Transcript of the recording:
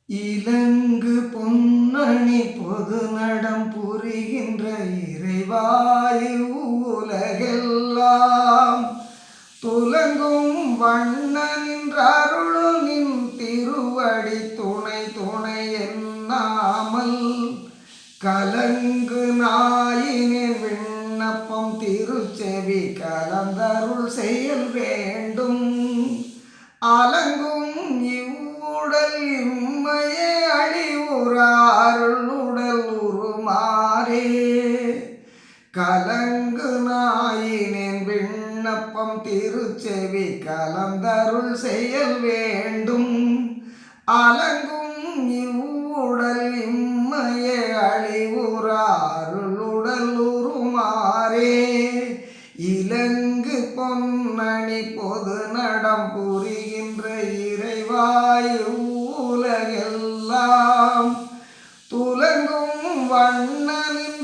இலங்கு பொன்னணி பொது நடம் புரிகின்ற இறைவாயு உலகெல்லாம் துலங்கும் வண்ணனின் அருளின் திருவடி துணை துணை என்னாமல் கலங்கு நாயினின் விண்ணப்பம் திருச்செவி கலந்தருள் செயல் வேண்டும். அலங்கும் இவ்வுடல் இம்மையே அழிவுறாருளுடல் உருமாறே கலங்கு நாயினின் விண்ணப்பம் திருச்செவி கலந்தருள் செயல் வேண்டும். அலங்கும் இவ்வுடல் இம்மையே அழிவுறாருளுடல் உருமாறே இலங்கு பொன்னணி பொது நடம் புரிகின்ற இறைவாயு உலகெல்லாம் துலங்கும் வண்ணனின்